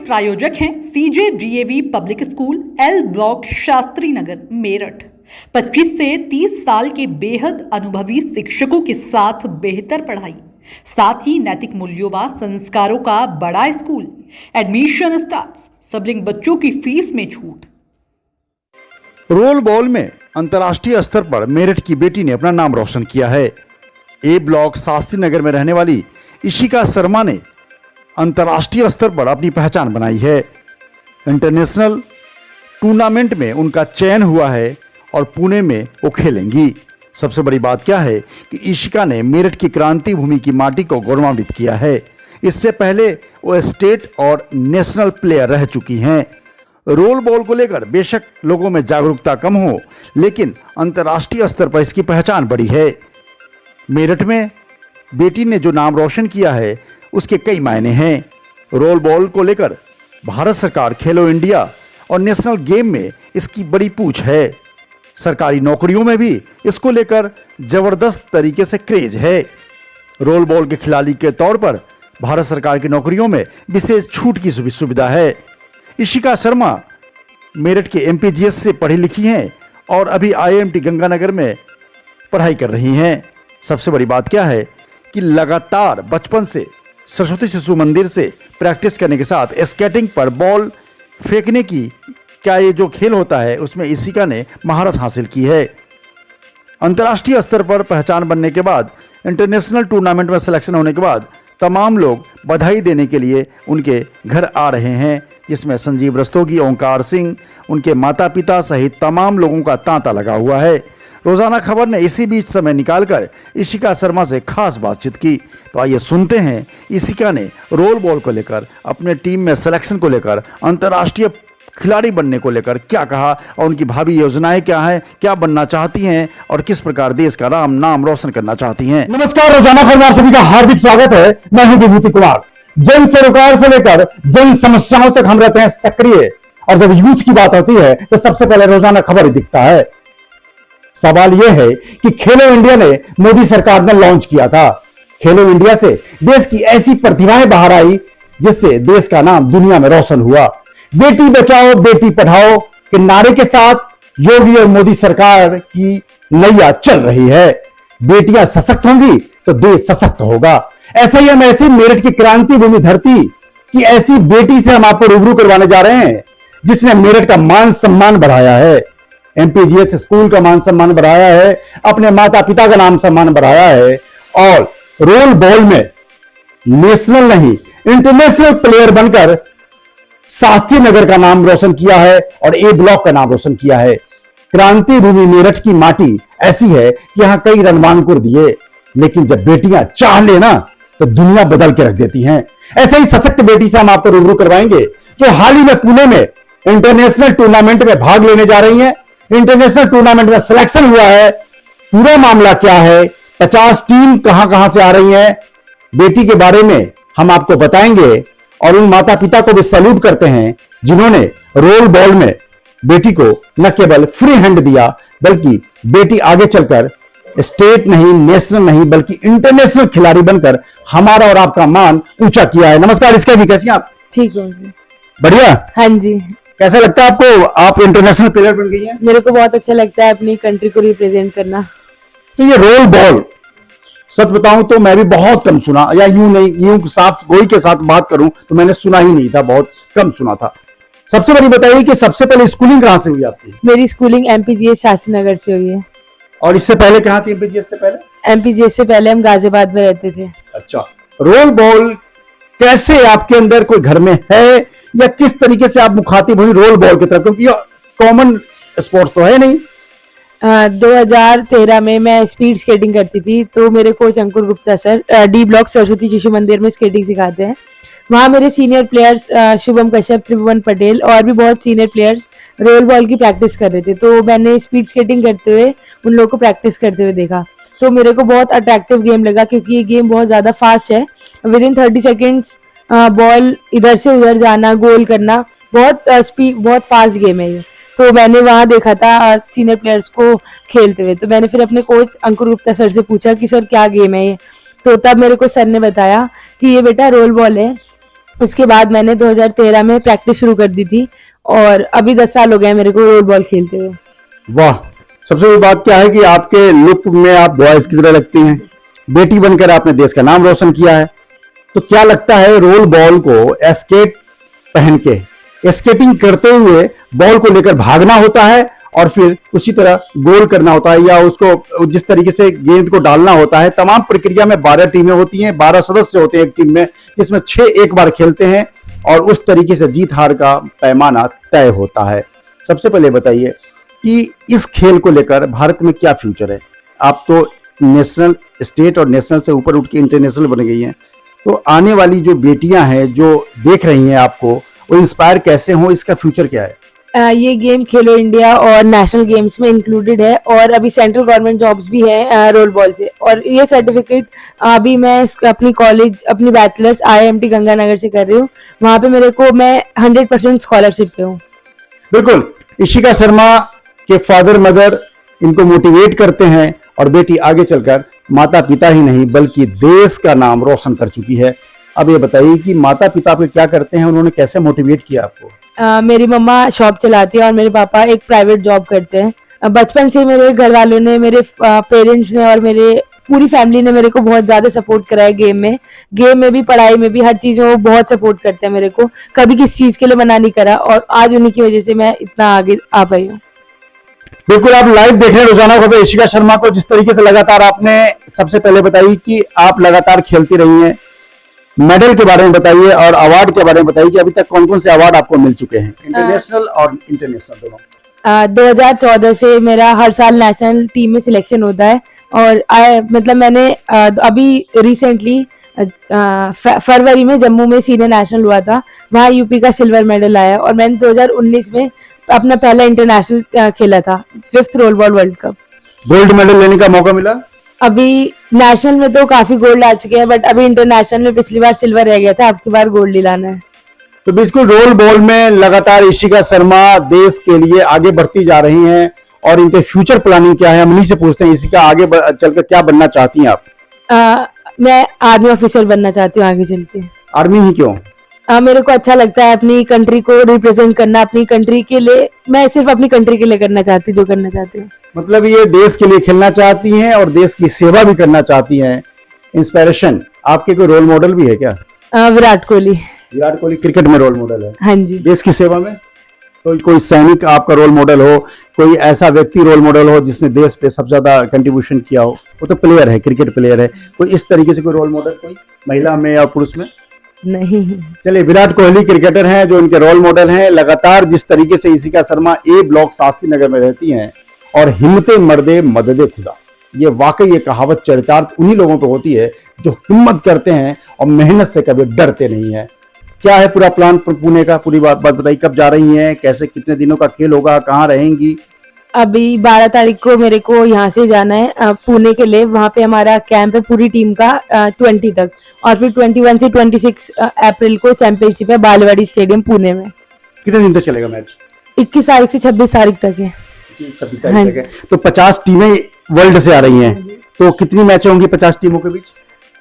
प्रायोजक हैं CJDAV public school L block Shastri Nagar Meerut. 25 से 30 साल के बेहद अनुभवी शिक्षकों के साथ बेहतर पढ़ाई, साथ ही नैतिक मूल्यों व संस्कारों का बड़ा स्कूल। Admission start. सबलिंग बच्चों की फीस में छूट। रोल बॉल में अंतर्राष्ट्रीय स्तर पर मेरठ की बेटी ने अपना नाम रोशन किया है। ए ब्लॉक शास्त्री नगर में रहने वाली इशिका शर्मा ने अंतर्राष्ट्रीय स्तर पर अपनी पहचान बनाई है। इंटरनेशनल टूर्नामेंट में उनका चयन हुआ है और पुणे में वो खेलेंगी। सबसे बड़ी बात क्या है कि इशिका ने मेरठ की क्रांति भूमि की माटी को गौरवान्वित किया है। इससे पहले वो स्टेट और नेशनल प्लेयर रह चुकी हैं। रोल बॉल को लेकर बेशक लोगों में जागरूकता कम हो, लेकिन अंतर्राष्ट्रीय स्तर पर इसकी पहचान बड़ी है। मेरठ में बेटी ने जो नाम रोशन किया है उसके कई मायने हैं। रोल बॉल को लेकर भारत सरकार, खेलो इंडिया और नेशनल गेम में इसकी बड़ी पूछ है। सरकारी नौकरियों में भी इसको लेकर जबरदस्त तरीके से क्रेज है। रोल बॉल के खिलाड़ी के तौर पर भारत सरकार की नौकरियों में विशेष छूट की सुविधा है। इशिका शर्मा मेरठ के MPGS से पढ़ी लिखी हैं और अभी IIMT गंगानगर में पढ़ाई कर रही हैं। सबसे बड़ी बात क्या है कि लगातार बचपन से सरस्वती शिशु मंदिर से प्रैक्टिस करने के साथ स्केटिंग पर बॉल फेंकने की क्या ये जो खेल होता है उसमें इशिका ने महारत हासिल की है। अंतर्राष्ट्रीय स्तर पर पहचान बनने के बाद, इंटरनेशनल टूर्नामेंट में सिलेक्शन होने के बाद तमाम लोग बधाई देने के लिए उनके घर आ रहे हैं, जिसमें संजीव रस्तोगी, ओंकार सिंह, उनके माता पिता सहित तमाम लोगों का तांता लगा हुआ है। रोजाना खबर ने इसी बीच समय निकालकर इशिका शर्मा से खास बातचीत की। तो आइए सुनते हैं इशिका ने रोल बॉल को लेकर, अपने टीम में सिलेक्शन को लेकर, अंतर्राष्ट्रीय खिलाड़ी बनने को लेकर क्या कहा और उनकी भावी योजनाएं क्या हैं, क्या बनना चाहती हैं और किस प्रकार देश का नाम रोशन करना चाहती हैं। नमस्कार, रोजाना खबर में आप सभी का हार्दिक स्वागत है। मैं हूं विभूति कुमार। जन सरोकार से लेकर जन समस्याओं तक हम रहते हैं सक्रिय, और जब यूथ की बात होती है तो सबसे पहले रोजाना खबर ही दिखता है। सवाल यह है कि खेलो इंडिया ने मोदी सरकार ने लॉन्च किया था। खेलो इंडिया से देश की ऐसी प्रतिभाएं बाहर आई जिससे देश का नाम दुनिया में रोशन हुआ। बेटी बचाओ बेटी पढ़ाओ के नारे के साथ योगी और मोदी सरकार की नैया चल रही है। बेटियां सशक्त होंगी तो देश सशक्त होगा। ऐसा ही हम ऐसी मेरठ की क्रांति भूमि धरती की ऐसी बेटी से हम आपको रूबरू करवाने जा रहे हैं जिसने मेरठ का मान सम्मान बढ़ाया है, MPGS स्कूल का मान सम्मान बढ़ाया है, अपने माता पिता का नाम सम्मान बढ़ाया है और रोल बॉल में नेशनल नहीं इंटरनेशनल प्लेयर बनकर शास्त्री नगर का नाम रोशन किया है और A ब्लॉक का नाम रोशन किया है। क्रांति भूमि मेरठ की माटी ऐसी है कि यहां कई रणवानकुर दिए, लेकिन जब बेटियां चाह लेना तो दुनिया बदल के रख देती हैं। ऐसे ही सशक्त बेटी से हम आपको रूबरू करवाएंगे जो हाल ही में पुणे में इंटरनेशनल टूर्नामेंट में भाग लेने जा रही हैं। इंटरनेशनल टूर्नामेंट में सिलेक्शन हुआ है। पूरा मामला क्या है, 50 टीम कहां से आ रही है, बेटी के बारे में हम आपको बताएंगे और उन माता पिता को भी सैल्यूट करते हैं जिन्होंने रोल बॉल में बेटी को न केवल फ्री हैंड दिया बल्कि बेटी आगे चलकर स्टेट नहीं, नेशनल नहीं बल्कि इंटरनेशनल खिलाड़ी बनकर हमारा और आपका मान ऊंचा किया है। नमस्कार इसका जी, कैसी हैं आप? ठीक हो, बढ़िया। हाँ जी। कैसा लगता है आपको, आप इंटरनेशनल प्लेयर बन गई हैं? मेरे को बहुत अच्छा लगता है अपनी कंट्री को रिप्रेजेंट करना। तो ये रोल बॉल, सच बताऊं तो मैं भी बहुत कम सुना, या यूं नहीं, यूं साफ गोई के साथ बात करूं तो मैंने सुना ही नहीं था, बहुत कम सुना था। सबसे बड़ी बताइए कि सबसे पहले स्कूलिंग कहां से हुई आपकी? मेरी स्कूलिंग MPGS शास्त्री नगर से हुई है। और इससे पहले कहां थी? MPGS से पहले? MPGS से पहले हम गाजियाबाद में रहते थे। अच्छा, रोल बॉल कैसे आपके अंदर कोई घर में है या किस तरीके से आप मुखातिब हुई रोल बॉल की तरफ, क्योंकि कॉमन स्पोर्ट्स तो है नहीं। 2013 में मैं स्पीड स्केटिंग करती थी, तो मेरे coach Ankur Gupta sir D block Saraswati Shishu Mandir में स्केटिंग सिखाते हैं। वहाँ मेरे सीनियर प्लेयर्स शुभम कश्यप, त्रिभुवन पटेल और भी बहुत सीनियर प्लेयर्स रोल बॉल की प्रैक्टिस कर रहे थे। तो मैंने स्पीड स्केटिंग करते हुए उन लोगों को प्रैक्टिस करते हुए देखा, तो मेरे को बहुत अट्रैक्टिव गेम लगा क्योंकि ये गेम बहुत ज़्यादा फास्ट है। विदिन 30 सेकेंड्स बॉल इधर से उधर जाना, गोल करना, बहुत फास्ट गेम है ये। तो मैंने वहाँ देखा था सीनियर प्लेयर्स को खेलते हुए, तो मैंने फिर अपने कोच अंकुर गुप्ता सर से पूछा कि सर क्या गेम है ये। तो तब मेरे को सर ने बताया कि ये बेटा रोल बॉल है, उसके बाद मैंने 2013 में प्रैक्टिस शुरू कर दी थी और अभी 10 साल हो गए हैं मेरे को रोल बॉल खेलते हुए। वाह, सबसे बड़ी बात क्या है कि आपके लुक में आप बॉयज की तरह लगती हैं। बेटी बनकर आपने देश का नाम रोशन किया है। तो क्या लगता है रोल बॉल को एस्केट पहन के स्केटिंग करते हुए बॉल को लेकर भागना होता है और फिर उसी तरह गोल करना होता है, या उसको जिस तरीके से गेंद को डालना होता है। तमाम प्रक्रिया में 12 टीमें होती हैं, 12 सदस्य होते हैं एक टीम में, जिसमें 6 एक बार खेलते हैं और उस तरीके से जीत हार का पैमाना तय होता है। सबसे पहले बताइए कि इस खेल को लेकर भारत में क्या फ्यूचर है। आप तो नेशनल, स्टेट और नेशनल से ऊपर उठ के इंटरनेशनल बन गई हैं, तो आने वाली जो बेटियां हैं जो देख रही हैं आपको, वो इंस्पायर कैसे हो, इसका फ्यूचर क्या है? ये गेम खेलो इंडिया और नेशनल गेम्स में इंक्लूडेड है और अभी सेंट्रल गवर्नमेंट जॉब्स भी है रोल बॉल से। और ये सर्टिफिकेट अभी मैं अपनी कॉलेज, अपनी बैचलर्स IIMT गंगानगर से कर रही हूँ। वहाँ पे मैं 100% स्कॉलरशिप पे हूँ। बिल्कुल, इशिका शर्मा के फादर मदर इनको मोटिवेट करते हैं और बेटी आगे चलकर माता पिता ही नहीं बल्कि देश का नाम रोशन कर चुकी है। अब ये बताइए कि माता पिता आपके क्या करते हैं, उन्होंने कैसे मोटिवेट किया आपको? मेरी मम्मा शॉप चलाती है और मेरे पापा एक प्राइवेट जॉब करते हैं। बचपन से मेरे घर वालों ने, मेरे पेरेंट्स ने और मेरे पूरी फैमिली ने मेरे को बहुत ज़्यादा सपोर्ट करा है गेम में भी, पढ़ाई में भी, हर चीज़ में वो बहुत सपोर्ट करते हैं मेरे को। कभी किसी चीज़ के लिए मना नहीं करा और आज उन्हीं की वजह से मैं इतना आगे आ पाई हूँ। बिल्कुल, आप लाइव देख रहे हैं रोजाना खबर इशिका शर्मा को। जिस तरीके से लगातार आपने सबसे पहले बताई कि आप लगातार खेलती रही हैं, मेडल के बारे में बताइए और अवार्ड के बारे में बताइए कि अभी तक कौन कौन से अवार्ड आपको मिल चुके हैं, इंटरनेशनल और इंटरनेशनल दोनों? 2014 से मेरा हर साल नेशनल टीम में सिलेक्शन होता है और मैंने अभी रिसेंटली फरवरी में जम्मू में सीनियर नेशनल हुआ था, वहाँ यूपी का सिल्वर मेडल आया और मैंने 2019 में अपना पहला इंटरनेशनल खेला था, 5th role ball world cup. Gold medal लेने का मौका मिला? अभी नेशनल में तो काफी गोल्ड आ चुके हैं, बट अभी इंटरनेशनल में पिछली बार सिल्वर रह गया था, अब की बार गोल्ड दिलाना है। तो बिल्कुल रोल बॉल में लगातार इशिका शर्मा देश के लिए आगे बढ़ती जा रही हैं और इनके फ्यूचर प्लानिंग क्या है, हम इन्हीं से पूछते हैं। इशिका, आगे चलकर क्या बनना चाहती हैं आप? मैं आर्मी ऑफिसर बनना चाहती हूँ आगे चल के। आर्मी ही क्यों? मेरे को अच्छा लगता है अपनी कंट्री को रिप्रेजेंट करना, अपनी कंट्री के लिए, मैं सिर्फ अपनी कंट्री के लिए करना चाहती हूँ जो करना चाहती हूँ। मतलब ये देश के लिए खेलना चाहती हैं और देश की सेवा भी करना चाहती हैं। इंस्पिरेशन, आपके कोई रोल मॉडल भी है क्या? विराट कोहली। विराट कोहली क्रिकेट में रोल मॉडल है? हाँ जी। देश की सेवा में कोई सैनिक आपका रोल मॉडल हो, कोई ऐसा व्यक्ति रोल मॉडल हो जिसने देश पे सबसे ज्यादा कंट्रीब्यूशन किया हो? वो तो प्लेयर है, क्रिकेट प्लेयर है, कोई इस तरीके से कोई रोल मॉडल, कोई महिला में या पुरुष में? नहीं। चलिए, विराट कोहली क्रिकेटर हैं जो इनके रोल मॉडल हैं। लगातार जिस तरीके से इशिका शर्मा A ब्लॉक शास्त्री नगर में रहती हैं और हिम्मते मर्दे मददे खुदा, ये वाकई ये कहावत चरितार्थ उन्हीं लोगों पे होती है जो हिम्मत करते हैं और मेहनत से कभी डरते नहीं है। क्या है पूरा प्लान पुणे का? पूरी बात बताइए, कब जा रही हैं, कैसे, कितने दिनों का खेल होगा, कहाँ रहेंगी? अभी 12 तारीख को मेरे को यहाँ से जाना है पुणे के लिए, वहाँ पे हमारा कैंप है पूरी टीम का 20 तक, और फिर 21 से 26 अप्रैल को चैंपियनशिप है बालेवाड़ी स्टेडियम पुणे में। कितने दिन तक चलेगा मैच? 21 तारीख से 26 तारीख तक है। 26 तारीख तक है। तो 50 टीमें वर्ल्ड से आ रही हैं, तो कितनी मैचें होंगी 50 टीमों के बीच?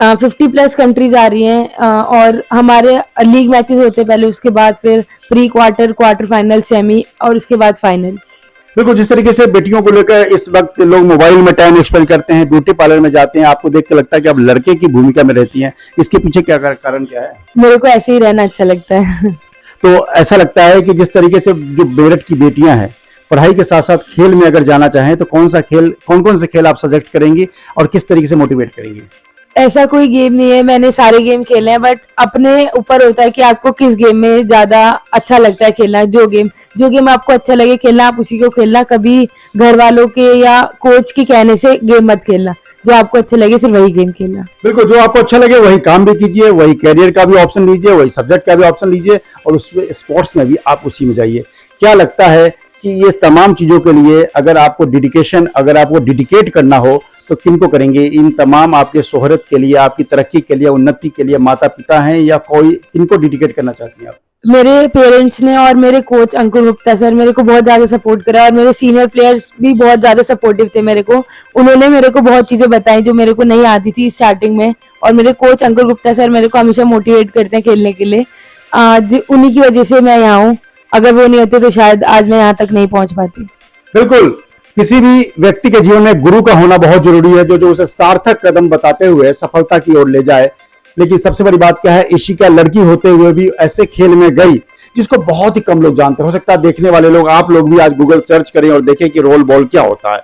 50+ कंट्रीज आ रही हैं और हमारे लीग मैचेस होते हैं पहले, उसके बाद फिर pre quarter, quarter final, semi और उसके बाद फाइनल। बिल्कुल, जिस तरीके से बेटियों को लेकर इस वक्त लोग मोबाइल में टाइम स्पेंड करते हैं, ब्यूटी पार्लर में जाते हैं, आपको देख के लगता है कि आप लड़के की भूमिका में रहती हैं, इसके पीछे क्या कारण क्या है? मेरे को ऐसे ही रहना अच्छा लगता है। तो ऐसा लगता है कि जिस तरीके से जो मेरठ की बेटियां हैं पढ़ाई के साथ साथ खेल में अगर जाना चाहें तो कौन कौन से खेल आप सजेस्ट करेंगी और किस तरीके से मोटिवेट करेंगी? ऐसा कोई गेम नहीं है, मैंने सारे गेम खेले हैं, बट अपने ऊपर होता है कि आपको किस गेम में ज्यादा अच्छा लगता है खेलना। जो गेम आपको अच्छा लगे खेलना, आप उसी को खेलना। कभी घर वालों के या कोच के कहने से गेम मत खेलना, जो आपको अच्छा लगे सिर्फ वही गेम खेलना। बिल्कुल, जो आपको अच्छा लगे वही काम भी कीजिए, वही कैरियर का भी ऑप्शन लीजिए, वही सब्जेक्ट का भी ऑप्शन लीजिए और उसमें स्पोर्ट्स में भी आप उसी में जाइए। क्या लगता है कि ये तमाम चीजों के लिए अगर आपको डेडिकेट करना हो तो किनको करेंगे? इन तमाम आपके शोहरत के लिए, आपकी तरक्की के लिए, उन्नति के लिए माता पिता हैं या कोई, किनको डेडिकेट करना चाहती हैं आप? मेरे पेरेंट्स ने और मेरे कोच अंकुर गुप्ता सर मेरे को बहुत ज्यादा सपोर्ट करा और मेरे सीनियर प्लेयर्स भी बहुत ज्यादा सपोर्टिव थे मेरे को। उन्होंने मेरे को बहुत चीजें बताई जो मेरे को नहीं आती थी स्टार्टिंग में, और मेरे कोच अंकुर गुप्ता सर मेरे को हमेशा मोटिवेट करते हैं खेलने के लिए। आज उन्हीं की वजह से मैं यहाँ हूँ। अगर वो नहीं होते तो शायद आज मैं यहाँ तक नहीं पहुंच पाती। बिल्कुल, किसी भी व्यक्ति के जीवन में गुरु का होना बहुत जरूरी है, जो उसे सार्थक कदम बताते हुए सफलता की ओर ले जाए। लेकिन सबसे बड़ी बात क्या है, इशिका लड़की होते हुए भी ऐसे खेल में गई जिसको बहुत ही कम लोग जानते हैं। हो सकता है देखने वाले लोग, आप लोग भी आज गूगल सर्च करें और देखें कि रोल बॉल क्या होता है।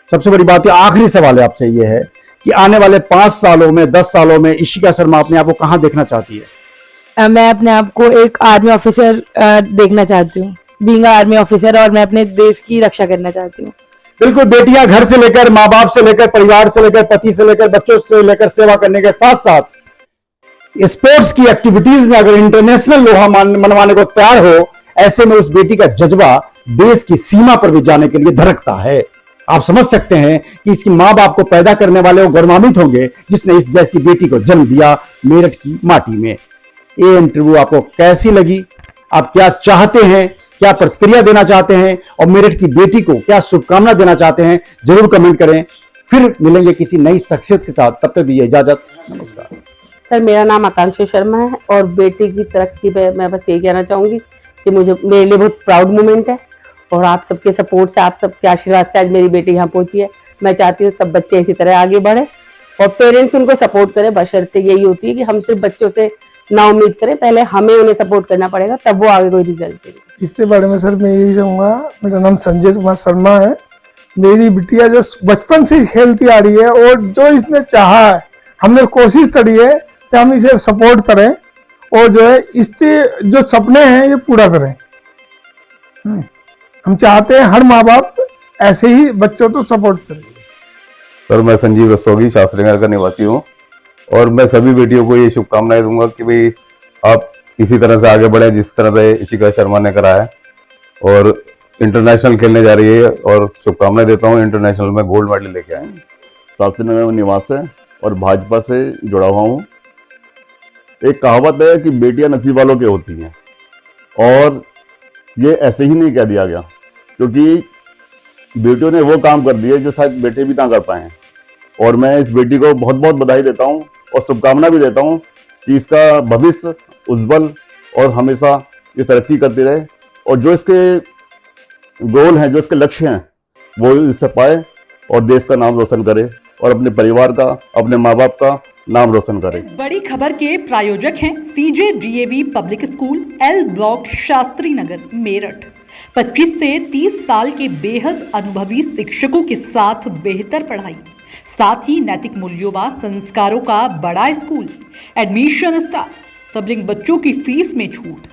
सबसे बड़ी बात, आखिरी सवाल है आपसे ये है कि आने वाले 5 सालों में, 10 सालों में इशिका शर्मा अपने आप को कहां देखना चाहती है? मैं अपने आप को एक आर्मी ऑफिसर देखना चाहती हूँ, बीइंग आर्मी ऑफिसर, और मैं अपने देश की रक्षा करना चाहती हूँ। बिल्कुल, बेटियां घर से लेकर, माँ बाप से लेकर, परिवार से लेकर, पति से लेकर, बच्चों से लेकर सेवा करने के साथ साथ स्पोर्ट्स की एक्टिविटीज में अगर इंटरनेशनल लोहा मनवाने को तैयार हो, ऐसे में उस बेटी का जज्बा देश की सीमा पर भी जाने के लिए धड़कता है। आप समझ सकते हैं कि इसकी माँ बाप को पैदा करने वाले वो गौरवान्वित होंगे जिसने इस जैसी बेटी को जन्म दिया मेरठ की माटी में। ये इंटरव्यू आपको कैसी लगी? आप क्या चाहते हैं, क्या प्रतिक्रिया देना चाहते हैं और मेरठ की बेटी को क्या शुभकामना देना चाहते हैं, जरूर कमेंट करें। फिर मिलेंगे किसी नई शख्सियत के साथ, तब तक दीजिए इजाजत। नमस्कार। सर, मेरा नाम आकांक्षा शर्मा है और बेटी की तरक्की पे मैं बस यही कहना चाहूँगी कि मेरे लिए बहुत प्राउड मोमेंट है और आप सबके सपोर्ट से, आप सबके आशीर्वाद से आज मेरी बेटी यहाँ पहुँची है। मैं चाहती हूँ सब बच्चे इसी तरह आगे बढ़े और पेरेंट्स उनको सपोर्ट करें। बशर्ते यही होती है कि हम सिर्फ बच्चों से ना उम्मीद करें, पहले हमें उन्हें सपोर्ट करना पड़ेगा, तब वो आगे कोई रिजल्ट देंगे। इसके बारे में सर मैं यही कहूँगा, मेरा नाम संजय कुमार शर्मा है। मेरी बिटिया जो बचपन से खेलती आ रही है और जो इसने चाहा है, हमने कोशिश करी है कि हम इसे सपोर्ट करें और जो है इसके जो सपने हैं ये पूरा करें। हम चाहते हैं हर माँ बाप ऐसे ही बच्चों को सपोर्ट करें। सर, मैं संजीव रस्तोगी शास्त्री नगर का निवासी हूँ और मैं सभी बेटियों को ये शुभकामनाएं दूंगा कि भाई आप इसी तरह से आगे बढ़े जिस तरह से इशिका शर्मा ने करा है और इंटरनेशनल खेलने जा रही है और शुभकामनाएं देता हूँ, इंटरनेशनल में गोल्ड मेडल लेके आए। शास्त्री नगर में निवास है और भाजपा से जुड़ा हुआ हूँ। एक कहावत है कि बेटियां नसीब वालों के होती हैं और ये ऐसे ही नहीं कह दिया गया, क्योंकि बेटियों ने वो काम कर दिए जो शायद बेटे भी ना कर पाए। और मैं इस बेटी को बहुत बहुत बधाई देता हूँ और शुभकामना भी देता हूँ कि इसका भविष्य उज्जवल और हमेशा ये तरक्की करती रहे और जो इसके गोल हैं, जो इसके लक्ष्य हैं, वो इससे पाए और देश का नाम रोशन करे और अपने परिवार का, अपने माँ बाप का नाम रोशन करे। इस बड़ी खबर के प्रायोजक हैं CJDAV public school, L block, Shastri Nagar, Meerut. 25 से 30 साल के बेहद अनुभवी शिक्षकों के साथ बेहतर पढ़ाई, साथ ही नैतिक मूल्यों व संस्कारों का बड़ा स्कूल। एडमिशन स्टार्ट, सबलिंग बच्चों की फीस में छूट।